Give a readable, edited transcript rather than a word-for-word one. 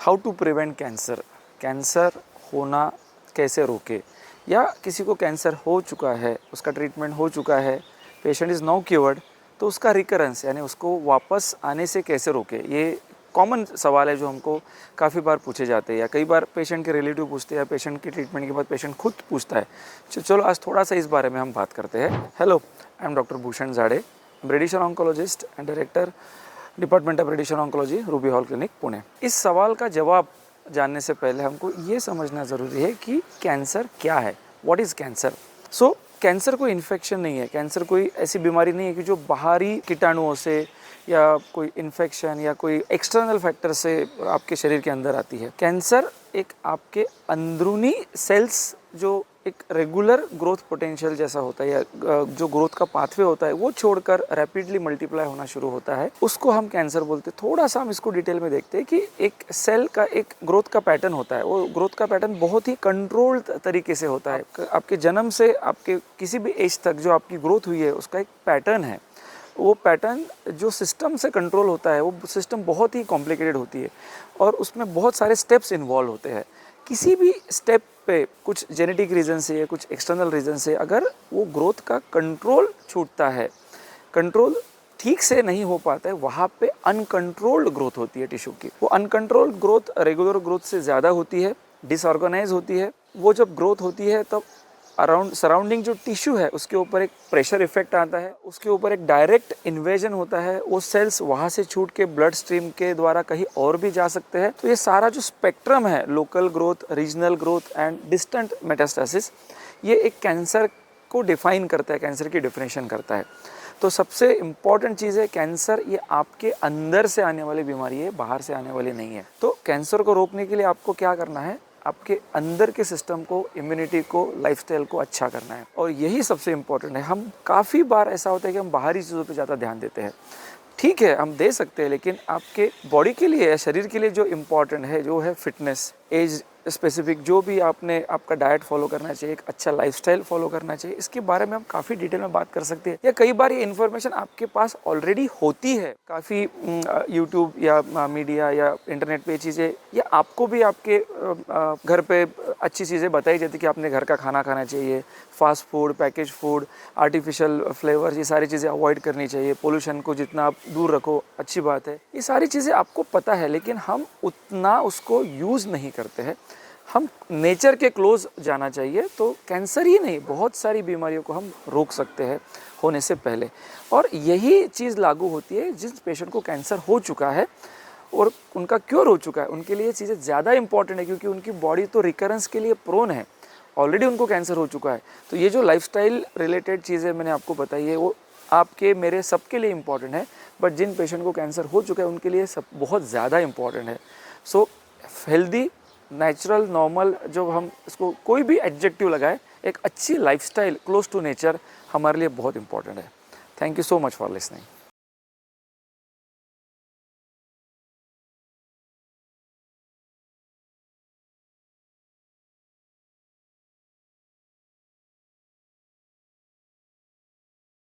How to prevent cancer, cancer होना कैसे रोके, या किसी को कैंसर हो चुका है, उसका ट्रीटमेंट हो चुका है, पेशेंट इज़ नाउ क्योर्ड, तो उसका रिकरेंस यानी उसको वापस आने से कैसे रोके। ये कॉमन सवाल है जो हमको काफ़ी बार पूछे जाते हैं, या कई बार पेशेंट के रिलेटिव पूछते हैं, या पेशेंट के ट्रीटमेंट के बाद पेशेंट खुद पूछता है। चलो आज थोड़ा सा इस बारे में हम बात करते हैं। Hello, I am doctor Bhushan Jhade, radiation oncologist and director department of radiation oncology, Ruby Hall Clinic, Pune. इस सवाल का जवाब जानने से पहले हमको ये समझना ज़रूरी है कि कैंसर क्या है, what is cancer. So cancer कोई इन्फेक्शन नहीं है, कैंसर कोई ऐसी बीमारी नहीं है कि जो बाहरी कीटाणुओं से या कोई इन्फेक्शन या कोई एक्सटर्नल फैक्टर से आपके शरीर के अंदर आती है। कैंसर एक आपके अंदरूनी सेल्स जो एक रेगुलर ग्रोथ पोटेंशियल जैसा होता है, या जो ग्रोथ का पाथवे होता है वो छोड़कर रैपिडली मल्टीप्लाई होना शुरू होता है, उसको हम कैंसर बोलते हैं। थोड़ा सा हम इसको डिटेल में देखते हैं कि एक सेल का एक ग्रोथ का पैटर्न होता है, वो ग्रोथ का पैटर्न बहुत ही कंट्रोल्ड तरीके से होता है। आपके जन्म से आपके किसी भी एज तक जो आपकी ग्रोथ हुई है उसका एक पैटर्न है। वो पैटर्न जो सिस्टम से कंट्रोल होता है, वो सिस्टम बहुत ही कॉम्प्लिकेटेड होती है और उसमें बहुत सारे स्टेप्स इन्वॉल्व होते हैं। किसी भी स्टेप पे कुछ जेनेटिक रीज़न से या कुछ एक्सटर्नल रीज़न से अगर वो ग्रोथ का कंट्रोल छूटता है, कंट्रोल ठीक से नहीं हो पाता है, वहाँ पे अनकंट्रोल्ड ग्रोथ होती है टिश्यू की। वो अनकंट्रोल्ड ग्रोथ रेगुलर ग्रोथ से ज़्यादा होती है, डिसऑर्गेनाइज होती है। वो जब ग्रोथ होती है तब अराउंड सराउंडिंग जो टिश्यू है उसके ऊपर एक प्रेशर इफेक्ट आता है, उसके ऊपर एक डायरेक्ट इन्वेजन होता है, वो सेल्स वहाँ से छूट के ब्लड स्ट्रीम के द्वारा कहीं और भी जा सकते हैं। तो ये सारा जो स्पेक्ट्रम है, local growth, regional growth and distant metastasis, ये एक कैंसर को डिफाइन करता है, कैंसर की डेफिनेशन करता है। तो सबसे इम्पॉर्टेंट चीज़ है, कैंसर ये आपके अंदर से आने वाली बीमारी है, बाहर से आने वाली नहीं है। तो कैंसर को रोकने के लिए आपको क्या करना है, आपके अंदर के सिस्टम को, इम्यूनिटी को, लाइफस्टाइल को अच्छा करना है, और यही सबसे इम्पोर्टेंट है। हम काफ़ी बार ऐसा होता है कि हम बाहरी चीज़ों पे ज़्यादा ध्यान देते हैं। ठीक है, हम दे सकते हैं, लेकिन आपके बॉडी के लिए या शरीर के लिए जो इम्पोर्टेंट है, जो है फिटनेस, एज स्पेसिफिक जो भी आपने आपका डाइट फॉलो करना चाहिए, एक अच्छा लाइफस्टाइल फॉलो करना चाहिए, इसके बारे में हम काफ़ी डिटेल में बात कर सकते हैं। या कई बार ये इन्फॉर्मेशन आपके पास ऑलरेडी होती है, काफ़ी यूट्यूब या मीडिया या इंटरनेट पे चीज़ें, या आपको भी आपके घर पे अच्छी चीज़ें बताई जाती कि आपने घर का खाना खाना चाहिए, fast food, package food, artificial flavour, ये सारी चीज़ें अवॉइड करनी चाहिए, पोल्यूशन को जितना आप दूर रखो अच्छी बात है। ये सारी चीज़ें आपको पता है, लेकिन हम उतना उसको यूज़ नहीं करते हैं। हम नेचर के क्लोज जाना चाहिए, तो कैंसर ही नहीं, बहुत सारी बीमारियों को हम रोक सकते हैं होने से पहले। और यही चीज़ लागू होती है जिस पेशेंट को कैंसर हो चुका है और उनका क्योर हो चुका है, उनके लिए चीज़ें ज़्यादा इंपॉर्टेंट है, क्योंकि उनकी बॉडी तो रिकरेंस के लिए प्रोन है, ऑलरेडी उनको कैंसर हो चुका है। तो ये जो लाइफस्टाइल रिलेटेड चीज़ें मैंने आपको बताई है, वो आपके मेरे सबके लिए इम्पॉर्टेंट है, बट जिन पेशेंट को कैंसर हो चुका है उनके लिए सब बहुत ज़्यादा इम्पॉर्टेंट है। सो हेल्दी, नेचुरल, नॉर्मल, जो हम इसको कोई भी एडजेक्टिव लगाए, एक अच्छी लाइफस्टाइल क्लोज टू नेचर हमारे लिए बहुत इंपॉर्टेंट है। Thank you so much for listening.